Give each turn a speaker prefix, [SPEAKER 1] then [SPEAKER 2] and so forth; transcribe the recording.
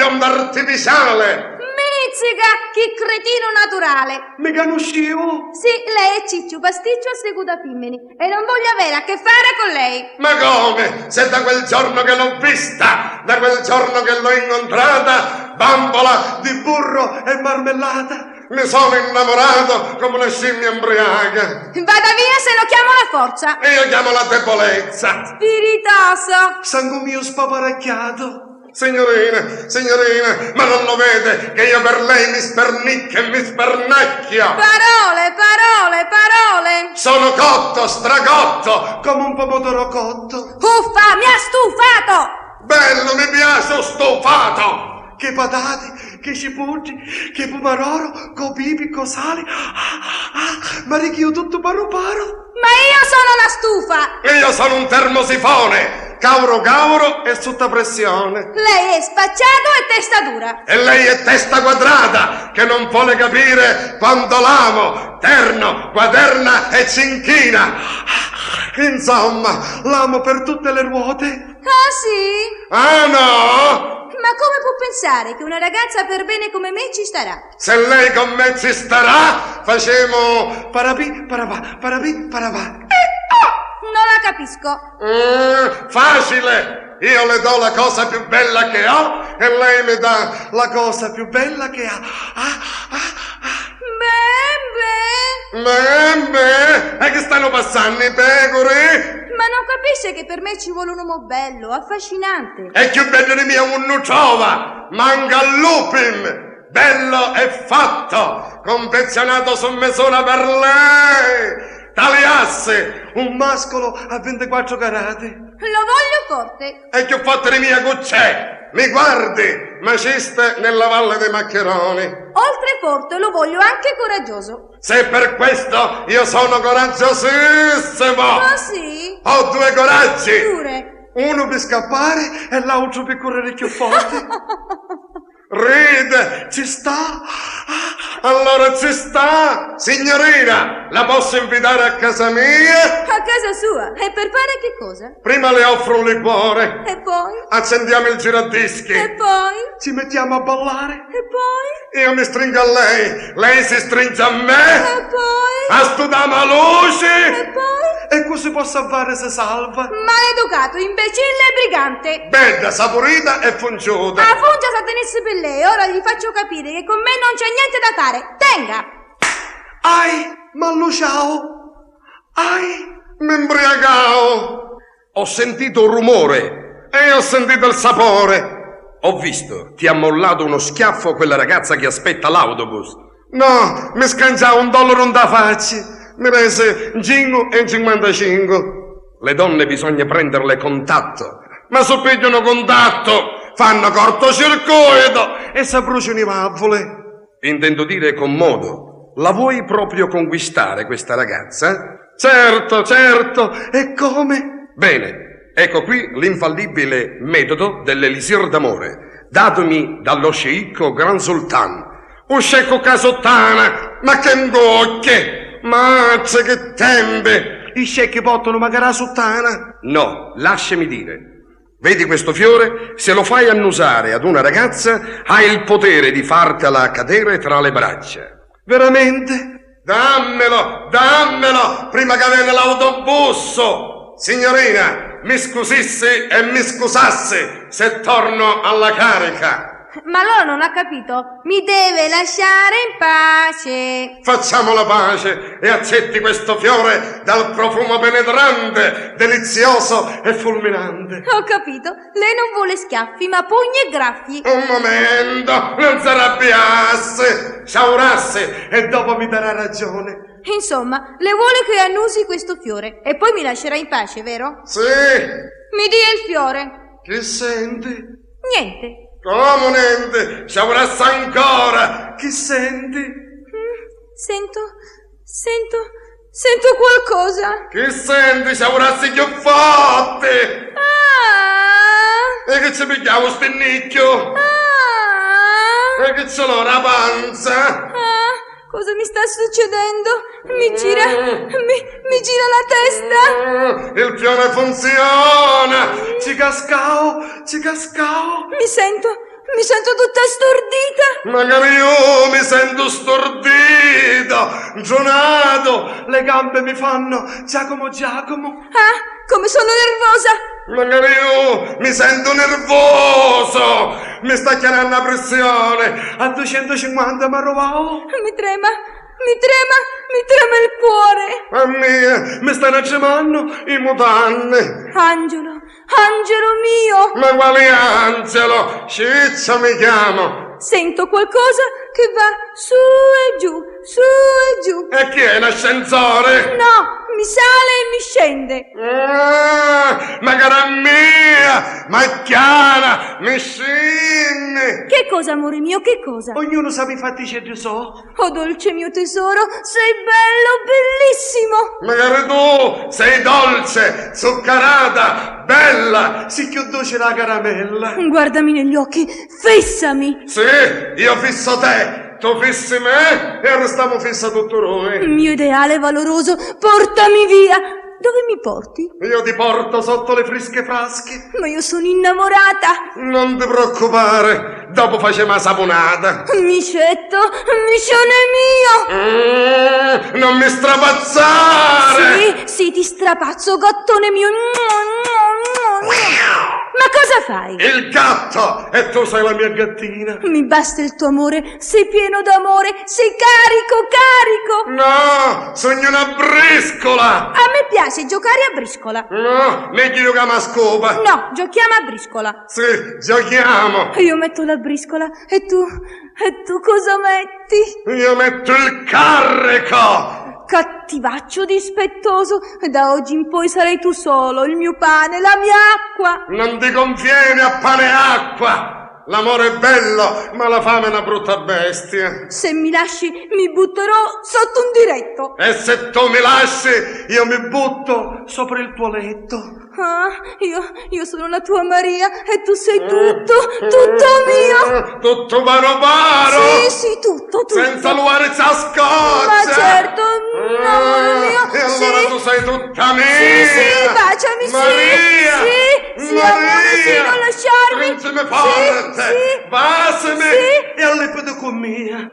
[SPEAKER 1] biondo artificiale.
[SPEAKER 2] Mizzica, che cretino naturale.
[SPEAKER 3] Mi conoscevo?
[SPEAKER 2] Sì, lei è Ciccio Pasticcio a Seguda Pimmini e non voglio avere a che fare con lei.
[SPEAKER 1] Ma come? Se da quel giorno che l'ho vista, da quel giorno che l'ho incontrata, bambola
[SPEAKER 3] Di burro e marmellata.
[SPEAKER 1] mi sono innamorato come una scimmia embriaca.
[SPEAKER 2] Vada via se lo chiamo la forza.
[SPEAKER 1] E io chiamo la debolezza.
[SPEAKER 2] Spiritoso.
[SPEAKER 3] Sangue mio spaparacchiato.
[SPEAKER 1] Signorina, ma non lo vede che io per lei mi spernicchio e mi spernacchio?
[SPEAKER 2] Parole.
[SPEAKER 1] Sono cotto, stracotto.
[SPEAKER 3] Come un pomodoro cotto.
[SPEAKER 2] Uffa, mi ha stufato.
[SPEAKER 1] Bello, mi piace, ho stufato.
[SPEAKER 3] Che patate, che cipolle, che pomaroro, co pipi, co sale. Ma io tutto paro.
[SPEAKER 2] Ma io sono la stufa.
[SPEAKER 1] E io sono un termosifone. Cauro e sotto pressione.
[SPEAKER 2] Lei è spacciato e testa dura.
[SPEAKER 1] E lei è testa quadrata, che non vuole capire quanto l'amo, terno, quaderna e cinchina.
[SPEAKER 3] Insomma, l'amo per tutte le ruote.
[SPEAKER 2] Ah sì?
[SPEAKER 1] Ah no?
[SPEAKER 2] Ma come può pensare che una ragazza per bene come me ci starà?
[SPEAKER 1] Se lei con me ci starà, facciamo...
[SPEAKER 3] Parapì, parapà.
[SPEAKER 2] Non la capisco.
[SPEAKER 1] Facile! Io le do la cosa più bella che ho e lei mi dà...
[SPEAKER 3] La cosa più bella che ha.
[SPEAKER 1] Beh, e che stanno passando i pecore?
[SPEAKER 2] Ma non capisce che per me ci vuole un uomo bello, affascinante.
[SPEAKER 1] E più bello di mia un nuciova, manca lupin, bello e fatto, confezionato su misura per lei. Tagliasse,
[SPEAKER 3] Un mascolo a 24 carati.
[SPEAKER 2] Lo voglio forte.
[SPEAKER 1] e più fatto di mia cuccè. Mi guardi, maciste nella Valle dei Maccheroni.
[SPEAKER 2] Oltre forte lo voglio anche coraggioso.
[SPEAKER 1] Se per questo io sono coraggiosissimo.
[SPEAKER 2] Ah sì?
[SPEAKER 1] Ho due coraggi.
[SPEAKER 2] Pure.
[SPEAKER 3] Uno per scappare e l'altro per correre più forte.
[SPEAKER 1] Ride.
[SPEAKER 3] Ci sta?
[SPEAKER 1] Allora ci sta. Signorina, la posso invitare a casa mia?
[SPEAKER 2] A casa sua. E per fare che cosa?
[SPEAKER 1] Prima le offro un liquore.
[SPEAKER 2] E poi?
[SPEAKER 1] Accendiamo il giradischi.
[SPEAKER 2] E poi?
[SPEAKER 3] Ci mettiamo a ballare.
[SPEAKER 2] E poi?
[SPEAKER 1] Io mi stringo a lei si stringe a me.
[SPEAKER 2] E poi?
[SPEAKER 1] Astudiamo la luce.
[SPEAKER 2] E poi?
[SPEAKER 3] E così può salvare se salva.
[SPEAKER 2] Maleducato, imbecille e brigante.
[SPEAKER 1] Bella, saporita e funciuta.
[SPEAKER 2] La fungia sa tenesse per lei. Ora gli faccio capire che con me non c'è niente da fare. Tenga!
[SPEAKER 3] Ai, malluciao. Ai.
[SPEAKER 1] Mi imbriagavo.
[SPEAKER 4] Ho sentito un rumore.
[SPEAKER 1] E ho sentito il sapore.
[SPEAKER 4] Ho visto. Ti ha mollato uno schiaffo quella ragazza che aspetta l'autobus.
[SPEAKER 1] No, mi scanciava $1 da faccia. Mi rese 5 e 55.
[SPEAKER 4] Le donne bisogna prenderle contatto.
[SPEAKER 1] Ma se pigliano contatto, fanno cortocircuito.
[SPEAKER 3] E si bruciano i valvole.
[SPEAKER 4] Intendo dire con modo. La vuoi proprio conquistare questa ragazza?
[SPEAKER 1] Certo.
[SPEAKER 3] E come?
[SPEAKER 4] Bene, ecco qui l'infallibile metodo dell'elisir d'amore, datomi dallo sceicco Gran Sultan.
[SPEAKER 1] Un scecco casottana, ma che ingocche. Mazza che tempe.
[SPEAKER 3] I scecchi portano magari la sottana.
[SPEAKER 4] No, lasciami dire. Vedi questo fiore? Se lo fai annusare ad una ragazza, hai il potere di fartela cadere tra le braccia.
[SPEAKER 3] Veramente?
[SPEAKER 1] Dammelo, prima che viene l'autobus. Signorina, mi scusissi e mi scusassi se torno alla carica.
[SPEAKER 2] Ma loro non ha capito. Mi deve lasciare in pace.
[SPEAKER 1] Facciamo la pace e accetti questo fiore dal profumo penetrante, delizioso e fulminante.
[SPEAKER 2] Ho capito. Lei non vuole schiaffi, ma pugni e graffi.
[SPEAKER 1] Un momento, non si arrabbiasse, sciaurasse
[SPEAKER 3] E dopo mi darà ragione.
[SPEAKER 2] Insomma, le vuole che annusi questo fiore e poi mi lascerà in pace, vero?
[SPEAKER 1] Sì,
[SPEAKER 2] Mi dia il fiore.
[SPEAKER 3] Che senti?
[SPEAKER 2] Niente.
[SPEAKER 1] come niente, sciaurasse ancora.
[SPEAKER 3] Che senti?
[SPEAKER 2] Sento qualcosa.
[SPEAKER 1] Che senti, sciaurassi più forte.
[SPEAKER 2] Ah!
[SPEAKER 1] E che ci pigliamo spennicchio.
[SPEAKER 2] Ah!
[SPEAKER 1] E che ce l'ho la panza.
[SPEAKER 2] Ah! Cosa mi sta succedendo? Mi gira la testa.
[SPEAKER 1] Il fiore funziona.
[SPEAKER 3] Ci cascao.
[SPEAKER 2] Mi sento Mi sento tutta stordita.
[SPEAKER 1] Magari io mi sento stordito, gionato,
[SPEAKER 3] Le gambe mi fanno Giacomo.
[SPEAKER 2] Ah, come sono nervosa.
[SPEAKER 1] magari io mi sento nervoso, mi sta chiamando la pressione.
[SPEAKER 3] A 250 mi rovavo.
[SPEAKER 2] Mi trema il cuore.
[SPEAKER 1] A me mi stanno tremando i mutanti.
[SPEAKER 2] Angelo mio.
[SPEAKER 1] Ma quale angelo? Ciccia mi chiamo.
[SPEAKER 2] Sento qualcosa che va su e giù, su e giù.
[SPEAKER 1] E chi è l'ascensore?
[SPEAKER 2] No, mi sale e mi scende.
[SPEAKER 1] Ma cara mia, ma chiara, mi scinni.
[SPEAKER 2] Che cosa, amore mio, che cosa?
[SPEAKER 3] Ognuno sa i fatti c'è di so.
[SPEAKER 2] Oh, dolce mio tesoro, sei bello, bellissimo.
[SPEAKER 1] Magari tu sei dolce, zuccherata, bella.
[SPEAKER 3] Si chiudoce la caramella.
[SPEAKER 2] Guardami negli occhi, fissami.
[SPEAKER 1] Sì, io fisso te, tu fissi me e restiamo fissa tutto noi.
[SPEAKER 2] Mio ideale valoroso, portami via. Dove mi porti?
[SPEAKER 1] Io ti porto sotto le frische frasche.
[SPEAKER 2] Ma io sono innamorata.
[SPEAKER 1] Non ti preoccupare, dopo facciamo la saponata.
[SPEAKER 2] Micione mio.
[SPEAKER 1] Non mi strapazzare!
[SPEAKER 2] Sì, ti strapazzo, gattone mio. Ma cosa fai?
[SPEAKER 1] Il gatto! E tu sei la mia gattina.
[SPEAKER 2] Mi basta il tuo amore, sei pieno d'amore, sei carico.
[SPEAKER 1] No, sogno una briscola!
[SPEAKER 2] A me piace giocare a briscola.
[SPEAKER 1] No, meglio giocare a scopa.
[SPEAKER 2] No, giochiamo a briscola.
[SPEAKER 1] Sì, giochiamo.
[SPEAKER 2] Io metto la briscola e tu cosa metti?
[SPEAKER 1] Io metto il carico.
[SPEAKER 2] Cattivaccio dispettoso, da oggi in poi sarai tu solo, il mio pane, la mia acqua.
[SPEAKER 1] Non ti conviene a pane e acqua. L'amore è bello, ma la fame è una brutta bestia.
[SPEAKER 2] Se mi lasci, mi butterò sotto un diretto.
[SPEAKER 1] E se tu mi lasci, io mi butto.
[SPEAKER 3] Sopra il tuo letto.
[SPEAKER 2] Ah, io sono la tua Maria e tu sei tutto mio.
[SPEAKER 1] Tutto paro.
[SPEAKER 2] Sì, tutto.
[SPEAKER 1] Senza luare a scoccia.
[SPEAKER 2] Ma certo, amore mio.
[SPEAKER 1] E allora
[SPEAKER 2] sì.
[SPEAKER 1] tu sei tutta mia.
[SPEAKER 2] Sì, baciami,
[SPEAKER 1] Maria.
[SPEAKER 2] sì, amore, sì, non lasciarmi.
[SPEAKER 1] Principe forte, basami.
[SPEAKER 2] Sì.
[SPEAKER 3] E all'epoca con mia.